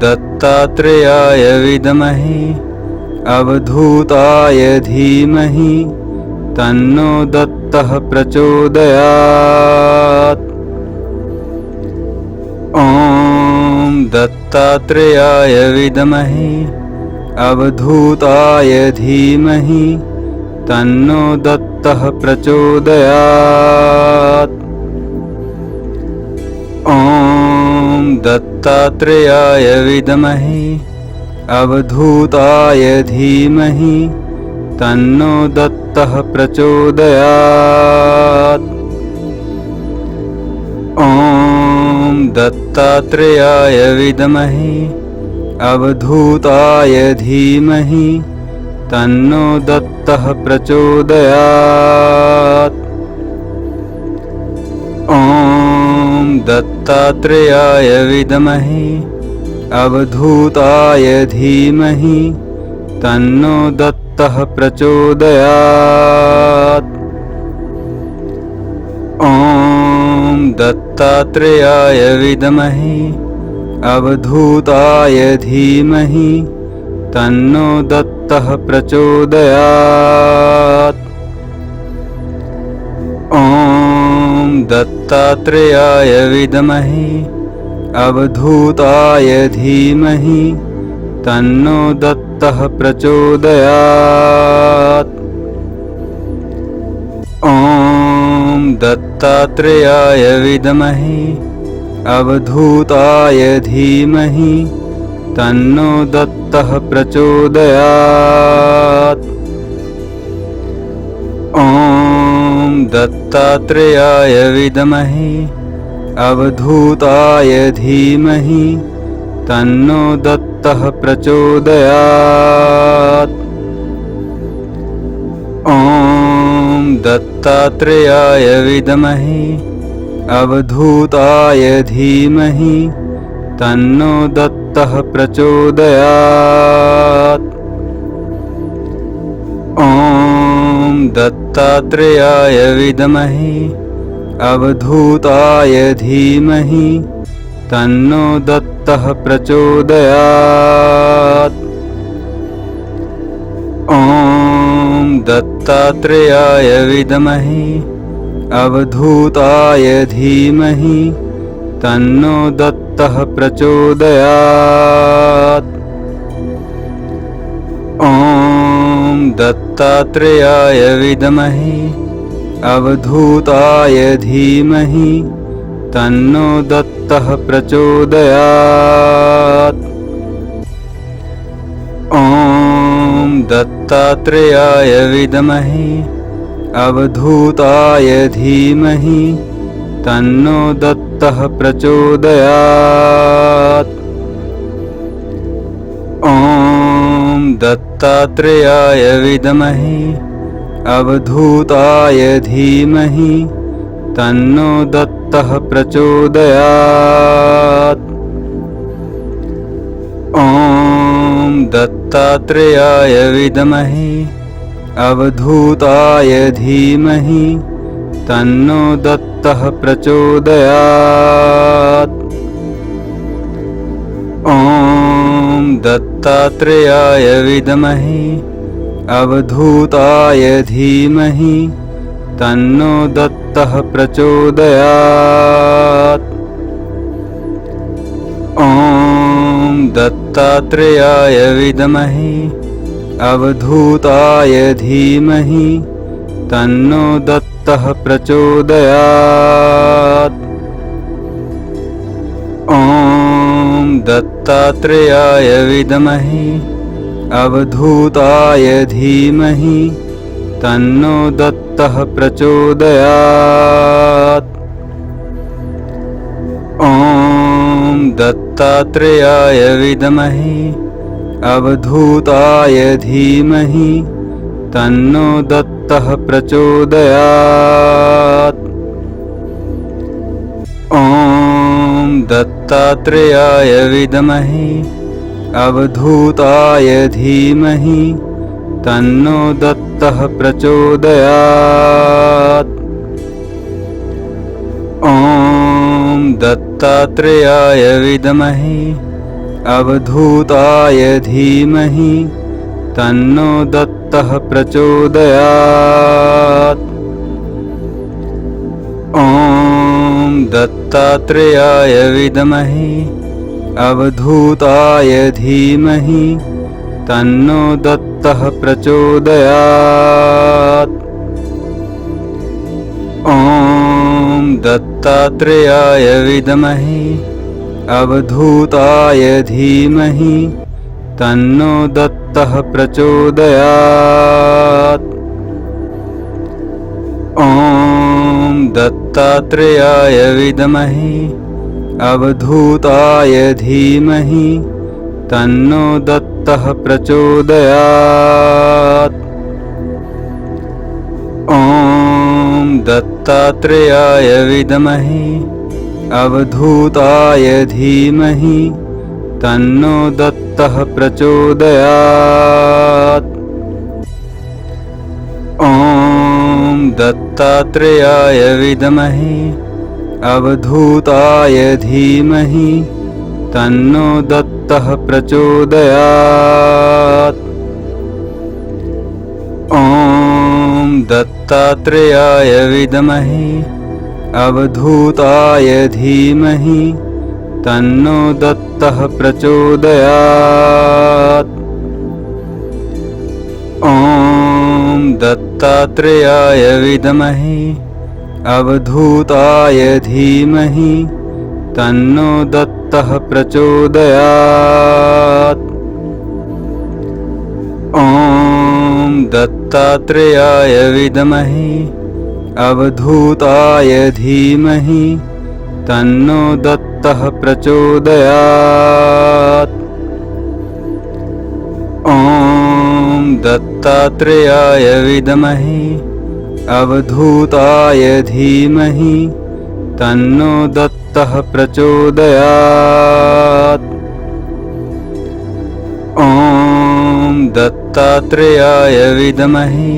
दत्तात्रेयाय विद्महे अवधूताय धीमहि तन्नो दत्तः प्रचोदयात्। ॐ दत्तात्रेयाय विद्महे अवधूताय धीमहि तन्नो दत्तः प्रचोदयात्। ॐ दत्तात्रेयाय विद्महे अवधूताय धीमहि तन्नो दत्तः प्रचोदयात्। ॐ दत्तात्रेयाय विद्महे अवधूताय धीमहि तन्नो दत्तः प्रचोदयात्। ॐ दत्तात्रेयाय विद्महे अवधूताय धीमहि तन्नो दत्तः प्रचोदयात्। ॐ दत्तात्रेयाय विद्महे अवधूताय धीमहि तन्नो दत्तः प्रचोदयात्। ॐ दत्तात्रेयाय विद्महे अवधूताय धीमहि तन्नो दत्तः प्रचोदयात्। ॐ दत्तात्रेयाय विद्महे अवधूताय धीमहि तन्नो दत्तः प्रचोदयात्। ॐ दत्तात्रेयाय विद्महे अवधूताय धीमहि तन्नो दत्तः प्रचोदयात्। ॐ दत्तात्रेयाय विद्महे अवधूताय धीमहि तन्नो दत्तः प्रचोदयात्। ॐ दत्तात्रेयाय विद्महे अवधूताय धीमहि तन्नो दत्तः प्रचोदयात्। ॐ दत्तात्रेयाय विद्महे अवधूताय धीमहि तन्नो दत्तः प्रचोदयात्। ॐ दत्तात्रेयाय विद्महे अवधूताय धीमहि तन्नो दत्तः प्रचोदयात्। ॐ दत्तात्रेयाय विद्महे अवधूताय धीमहि तन्नो दत्तः प्रचोदयात्। ॐ दत्तात्रेयाय विद्महे अवधूताय धीमहि तन्नो दत्तः प्रचोदयात्। ॐ दत्तात्रेयाय विद्महे अवधूताय धीमहि तन्नो दत्तः प्रचोदयात्। ॐ दत्तात्रेयाय विद्महे अवधूताय धीमहि तन्नो दत्तः प्रचोदयात्। ॐ दत्तात्रेयाय विद्महे अवधूताय धीमहि तन्नो दत्तः प्रचोदयात्। ॐ दत्तात्रेयाय विद्महे अवधूताय धीमहि तन्नो दत्तः प्रचोदयात्। ॐ दत्तात्रेयाय विद्महे अवधूताय धीमहि तन्नो दत्तः प्रचोदयात्। ॐ दत्तात्रेयाय विद्महे अवधूताय धीमहि तन्नो दत्तः प्रचोदयात्। ॐ दत्तात्रेयाय विद्महे अवधूताय धीमहि तन्नो दत्तः प्रचोदयात्। ॐ दत्तात्रेयाय विद्महे अवधूताय धीमहि तन्नो दत्तः प्रचोदयात्। ॐ दत्तात्रेयाय विद्महे अवधूताय धीमहि तन्नो दत्तः प्रचोदयात्। ॐ दत्तात्रेयाय विद्महे अवधूताय धीमहि तन्नो दत्तः प्रचोदयात्। ॐ दत्तात्रेयाय विद्महे अवधूताय धीमहि तन्नो दत्तः प्रचोदयात्। ॐ दत्तात्रेयाय विद्महे अवधूताय धीमहि तन्नो दत्तः प्रचोदयात्। ॐ दत्तात्रेयाय विद्महे अवधूताय धीमहि तन्नो दत्तः प्रचोदयात्। ॐ दत्तात्रेयाय विद्महे अवधूताय धीमहि तन्नो दत्तः प्रचोदयात्। ॐ दत्तात्रेयाय विद्महे अवधूताय धीमहि तन्नो दत्तः प्रचोदयात्। ॐ दत्तात्रेयाय विद्महे अवधूताय धीमहि तन्नो दत्तः प्रचोदयात्। ॐ दत्तात्रेयाय विद्महे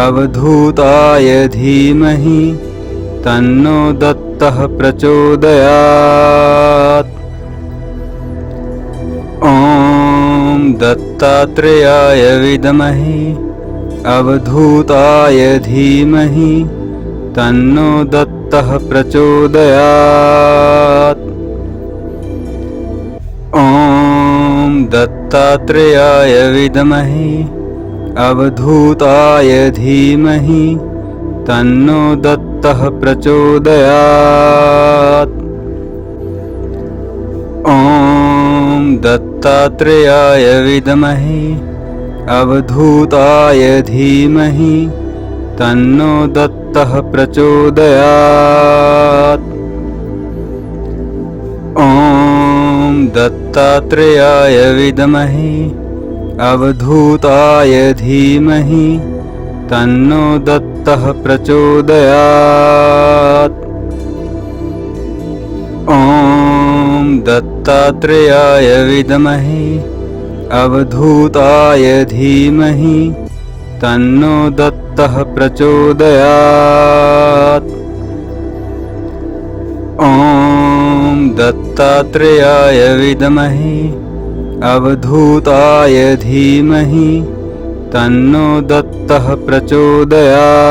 अवधूताय धीमहि तन्नो दत्तः प्रचोदयात्। ॐ दत्तात्रेयाय विद्महे अवधूताय धीमहि तन्नो दत्तः प्रचोदयात्। ॐ दत्तात्रेयाय विद्महे अवधूताय धीमहि तन्नो दत्तः प्रचोदयात्। ॐ दत्तात्रेयाय विद्महे अवधूताय धीमहि तन्नो दत्तः प्रचोदयात्। ॐ दत्तात्रेयाय विद्महे अवधूताय धीमहि तन्नो दत्तः प्रचोदयात्। ॐ दत्तात्रेयाय विद्महे अवधूताय धीमहि तन्नो दत्तः प्रचोदयात्। ॐ दत्तात्रेयाय विद्महे अवधूताय धीमहि तन्नो दत्तः प्रचोदयात्।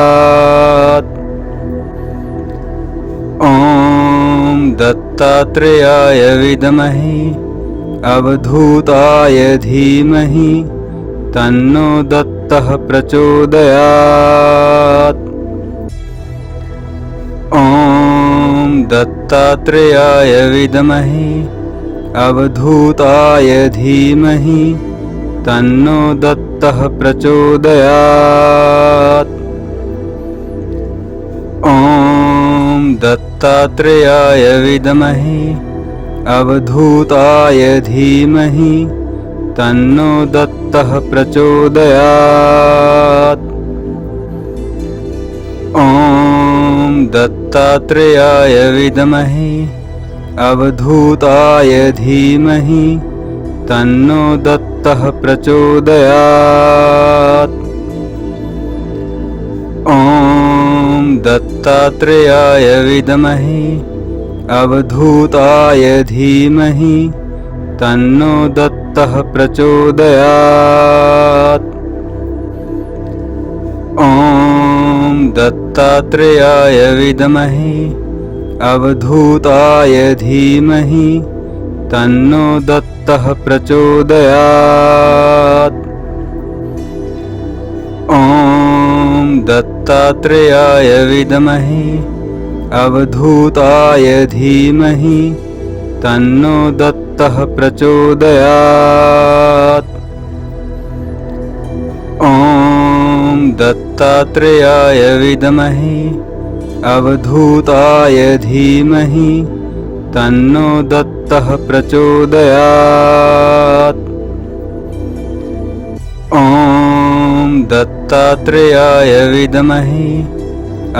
ॐ दत्तात्रेयाय विद्महे अवधूताय धीमहि तन्नो दत्तः प्रचोदयात्। ॐ दत्तात्रेयाय विद्महे अवधूताय धीमहि तन्नो दत्तः प्रचोदयात्। ॐ दत्तात्रेयाय विद्महे अवधूताय धीमहि तन्नो दत्तः प्रचोदयात्। ॐ दत्तात्रेयाय विद्महे अवधूताय धीमहि तन्नो दत्तः प्रचोदयात्। ॐ दत्तात्रेयाय विद्महे अवधूताय धीमहि तन्नो दत्तः प्रचोदयात्। ॐ दत्तात्रेयाय विद्महे अवधूताय धीमहि तन्नो दत्तः प्रचोदयात्। ॐ दत्तात्रेयाय विद्महे अवधूताय धीमहि तन्नो दत्तः प्रचोदयात्। ॐ दत्तात्रेयाय विद्महे अवधूताय धीमहि तन्नो दत्तः प्रचोदयात्। ॐ दत्तात्रेयाय विद्महे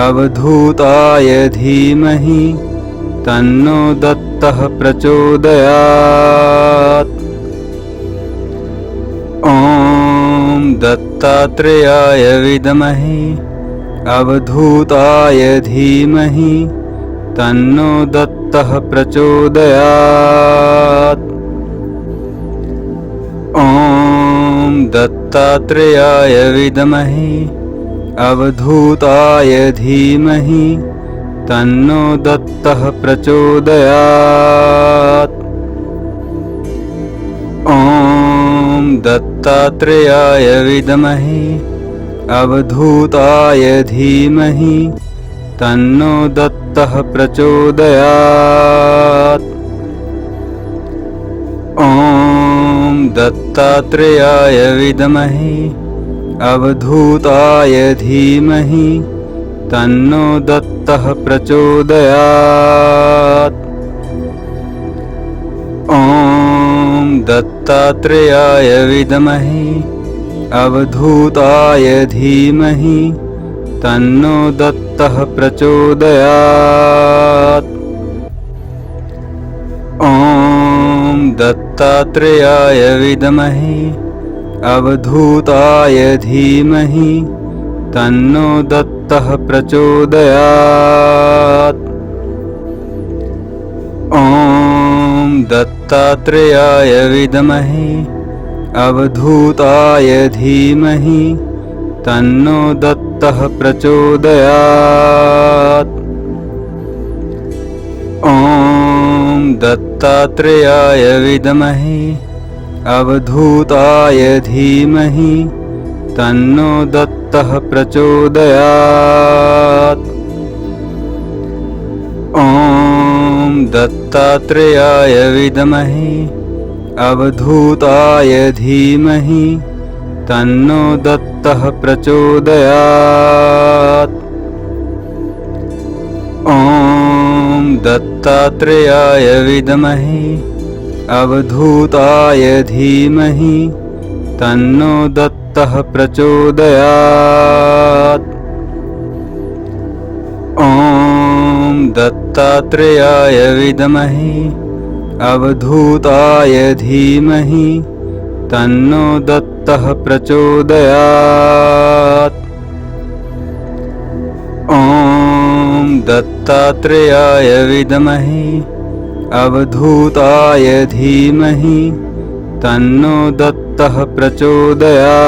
अवधूताय धीमहि तन्नो दत्तः प्रचोदयात्। ॐ दत्तात्रेयाय विद्महे अवधूताय धीमहि तन्नो दत्तः प्रचोदयात्। ॐ दत्तात्रेयाय विद्महे अवधूताय धीमहि तन्नो दत्तः प्रचोदयात्। ॐ दत्तात्रेयाय विद्महे अवधूताय धीमहि तन्नो दत्तः प्रचोदयात्। ॐ दत्तात्रेयाय विद्महे अवधूताय धीमहि तन्नो दत्तः प्रचोदयात्। ॐ दत्तात्रेयाय विद्महे अवधूताय धीमहि तन्नो दत्तः प्रचोदयात्। ॐ दत्तात्रेयाय विद्महे अवधूताय धीमहि तन्नो दत्तः प्रचोदयात्। ॐ दत्तात्रेयाय विद्महे अवधूताय धीमहि तन्नो दत्तः प्रचोदयात्। ॐ दत्तात्रेयाय विद्महे अवधूताय धीमहि तन्नो दत्तः प्रचोदयात्। ॐ दत्तात्रेयाय विद्महे अवधूताय धीमहि तन्नो दत्तः प्रचोदयात्। ॐ दत्तात्रेयाय विद्महे अवधूताय धीमहि तन्नो दत्तः प्रचोदयात्। ॐ दत्तात्रेयाय विद्महे अवधूताय धीमहि तन्नो दत्तः प्रचोदयात्। ॐ दत्तात्रेयाय विद्महे अवधूताय धीमहि तन्नो दत्तः प्रचोदयात्।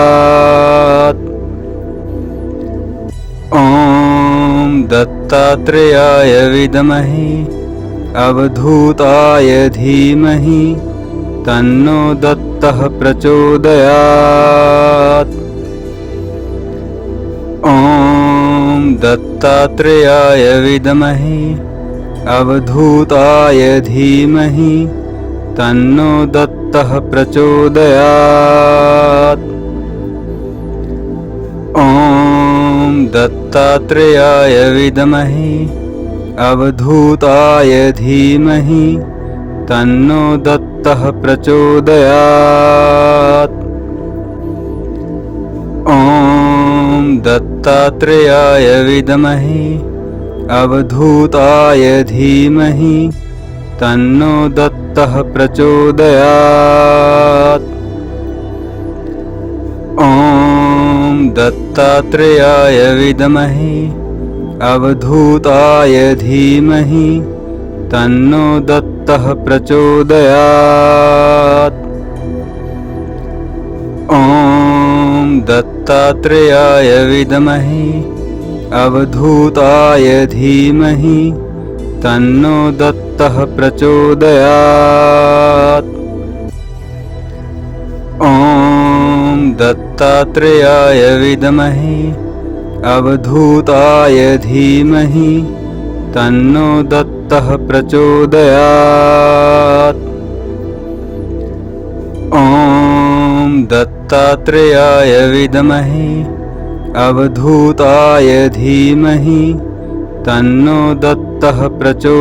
ॐ दत्तात्रेयाय विद्महे अवधूताय धीमहि तन्नो दत्तः प्रचोदयात्। ॐ दत्तात्रेयाय विद्महे अवधूताय धीमहि तन्नो दत्तः प्रचोदयात्। ॐ दत्तात्रेयाय विद्महे अवधूताय धीमहि तन्नो दत्तः प्रचोदयात्। ॐ दत्तात्रेयाय विद्महे अवधूताय धीमहि तन्नो दत्तः प्रचोदयात्। ॐ दत्तात्रेयाय विद्महे अवधूताय धीमहि तन्नो दत्तः दत्तः प्रचोदयात्। ॐ दत्तात्रेयाय विद्महे अवधूताय धीमहि तन्नो दत्तः प्रचोदयात्। ॐ दत्तात्रेयाय विद्महे अवधूताय धीमहि तन्नो दत्तः प्रचोदयात्। ॐ दत्तात्रेयाय विद्महे अवधूताय धीमहि तन्नो दत्तः प्रचोदयात्।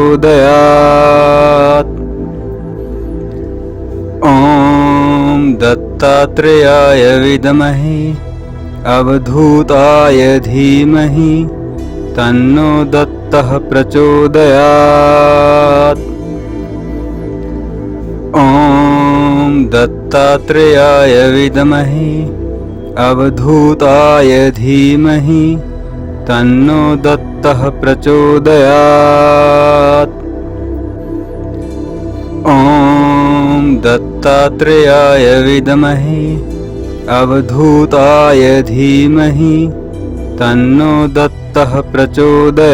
ॐ दत्तात्रेयाय विद्महे अवधूताय धीमहि तन्नो दत्तः प्रचोदयात्। ॐ दत्तात्रेयाय विद्महे अवधूताय धीमहि तन्नो दत्तः प्रचोदयात्। ॐ दत्तात्रेयाय विद्महे अवधूताय धीमहि तन्नो दत्तः प्रचोदयात्।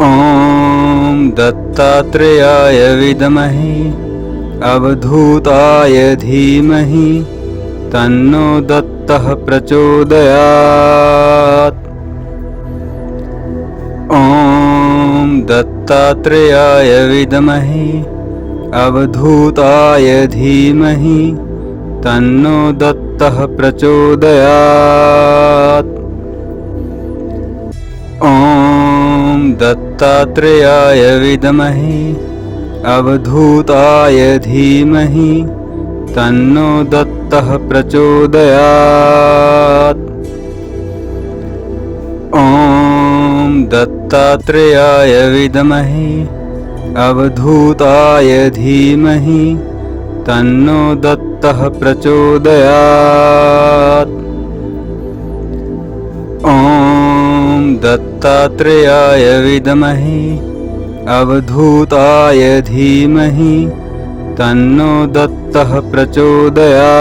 ॐ दत्तात्रेयाय विद्महे अवधूताय धीमहि तन्नो दत्तः प्रचोदयात्। ॐ दत्तात्रेयाय विद्महे अवधूताय धीमहि तन्नो दत्तः प्रचोदयात्। ॐ दत्तात्रेयाय विद्महे अवधूताय धीमहि तन्नो दत्तः प्रचोदयात्। ॐ दत्तात्रेयाय विद्महे अवधूताय धीमहि तन्नो दत्तः प्रचोदयात्। ॐ दत्तात्रेयाय विद्महे अवधूताय धीमहि तन्नो दत्तः प्रचोदयात्।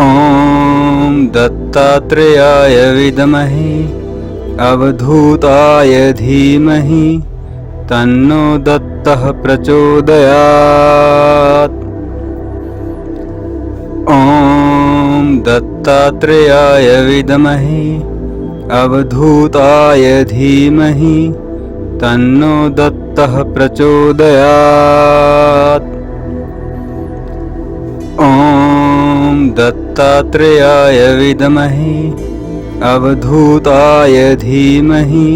ॐ दत्तात्रेयाय विद्महे अवधूताय धीमहि तन्नो दत्तः प्रचोदयात्। ॐ दत्तात्रेयाय विद्महे अवधूताय धीमहि तन्नो दत्तः प्रचोदयात्। ॐ दत्तात्रेयाय विद्महे अवधूताय धीमहि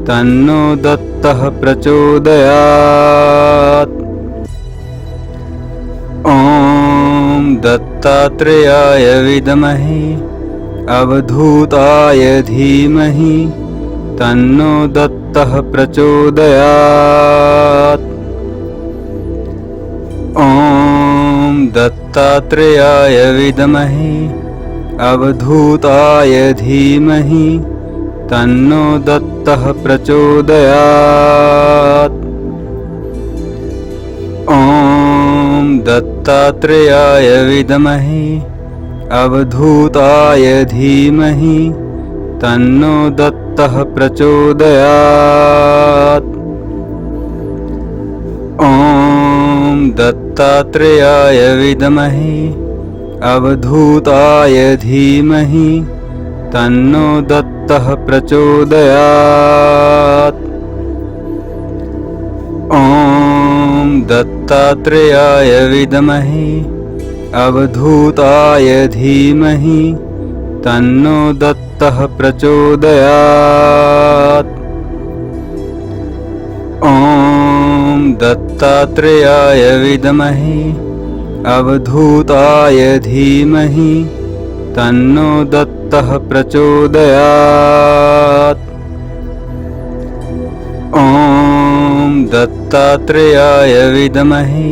तन्नो दत्तः प्रचोदयात्। ॐ दत्तात्रेयाय विद्महे अवधूताय धीमहि तन्नो दत्तः प्रचोदयात्। ॐ दत्तात्रेयाय विद्महे अवधूताय धीमहि तन्नो दत्तः प्रचोदयात्। ॐ दत्तात्रेयाय विद्महे अवधूताय धीमहि तन्नो दत्तः प्रचोदयात्। ॐ दत्तात्रेयाय विद्महे अवधूताय धीमहि तन्नो दत्तः प्रचोदयात्। ॐ दत्तात्रेयाय विद्महे अवधूताय धीमहि तन्नो दत्तः प्रचोदयात्। ॐ दत्तात्रेयाय विद्महे अवधूताय धीमहि तन्नो दत्तः प्रचोदयात्। ॐ दत्तात्रेयाय विद्महे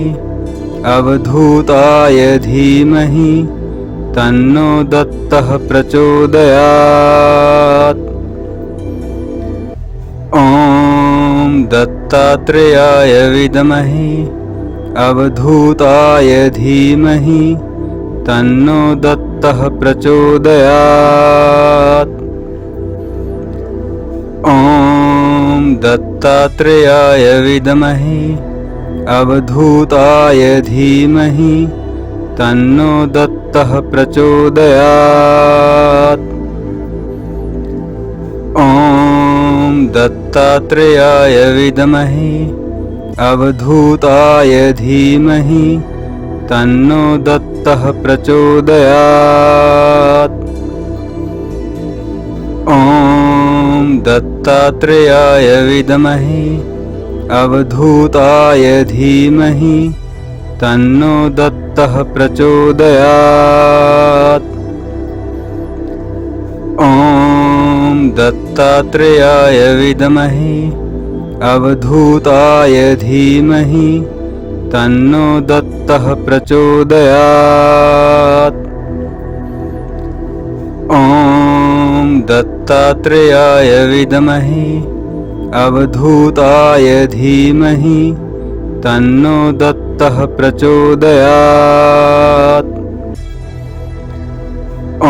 अवधूताय धीमहि तन्नो दत्तः प्रचोदयात्। दत्तात्रेयाय विद्महे अवधूताय धीमहि तन्नो दत्तः प्रचोदयात्। ॐ दत्तात्रेयाय विद्महे अवधूताय धीमहि तन्नो दत्तः प्रचोदयात्। ॐ दत्तात्रेयाय विद्महे अवधूताय धीमहि तन्नो दत्तः प्रचोदयात्। ॐ दत्तात्रेयाय विद्महे अवधूताय धीमहि तन्नो दत्तः प्रचोदयात्। ॐ दत्तात्रेयाय विद्महे अवधूताय धीमहि तन्नो दत्तः प्रचोदयात्। ॐ दत्तात्रेयाय विद्महे अवधूताय धीमहि तन्नो दत्तः प्रचोदयात्। ॐ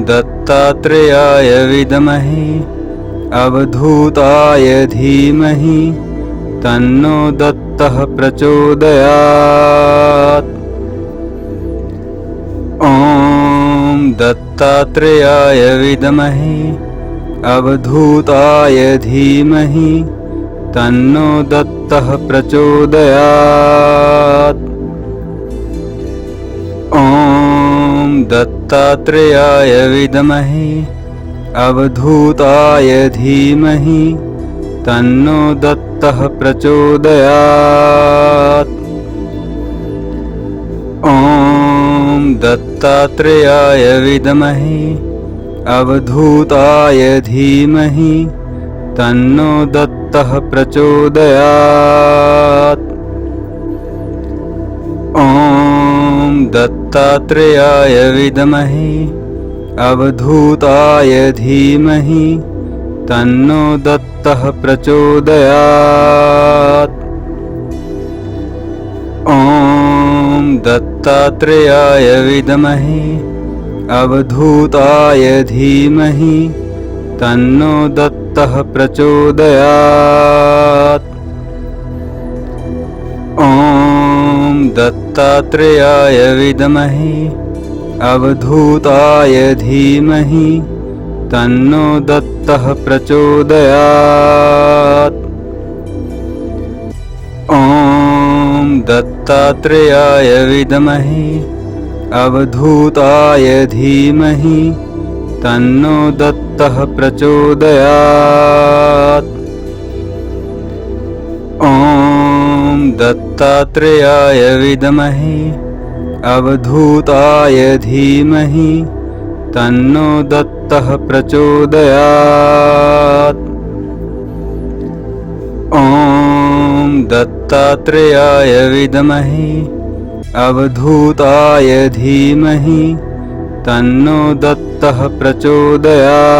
दत्तात्रेयाय विद्महे अवधूताय धीमहि तन्नो दत्तः प्रचोदयात्। ॐ दत्तात्रेयाय विद्महे अवधूताय धीमहि तन्नो दत्तः प्रचोदयात्। ॐ दत्तात्रेयाय विद्महे अवधूताय धीमहि तन्नो दत्तः प्रचोदयात्। ॐ दत्तात्रेयाय विद्महे अवधूताय धीमहि तन्नो दत्तः प्रचोदयात्। ॐ दत्तात्रेयाय विद्महे अवधूताय धीमहि तन्नो दत्तः प्रचोदयात्। ॐ दत्तात्रेयाय विद्महे अवधूताय धीमहि तन्नो दत्तः प्रचोदयात्। ॐ दत्तात्रेयाय विद्महे अवधूताय धीमहि तन्नो दत्तः प्रचोदयात्। ॐ दत्तात्रेयाय विद्महे अवधूताय धीमहि तन्नो दत्तः प्रचोदयात्। ॐ दत्तात्रेयाय विद्महे अवधूताय धीमहि तन्नो दत्तः प्रचोदयात्। ॐ दत्तात्रेयाय विद्महे अवधूताय धीमहि तन्नो दत्तः प्रचोदयात्।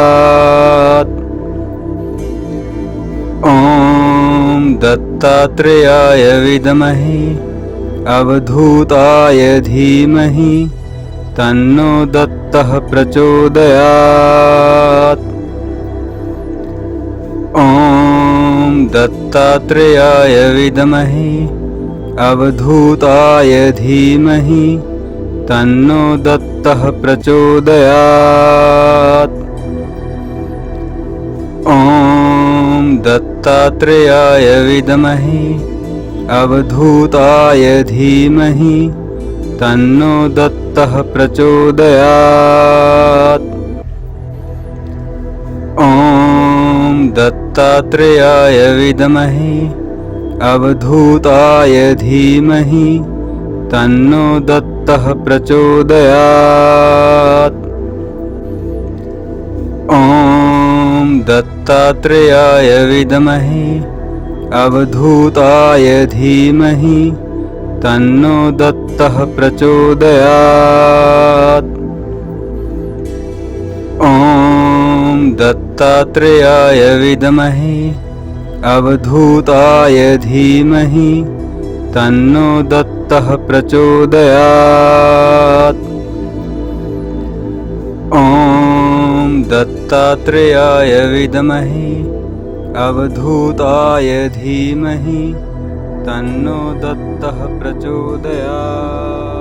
ॐ दत्तात्रेयाय विद्महे अवधूताय धीमहि तन्नो दत्तः प्रचोदयात्। ॐ दत्तात्रेयाय विद्महे अवधूताय धीमहि तन्नो दत्तः प्रचोदयात्। ॐ दत्तात्रेयाय विद्महे अवधूताय धीमहि तन्नो दत्तः प्रचोदयात्। ॐ दत्तात्रेयाय विद्महे अवधूताय धीमहि तन्नो दत्तः प्रचोदयात्। ॐ दत्तात्रेयाय विद्महे अवधूताय धीमहि तन्नो दत्तः प्रचोदयात्। ॐ दत्तात्रेयाय विद्महे अवधूताय धीमहि तन्नो दत्तः प्रचोदयात्। ॐ दत्तात्रेयाय विद्महे अवधूताय धीमहि तन्नो दत्तः प्रचोदयात्।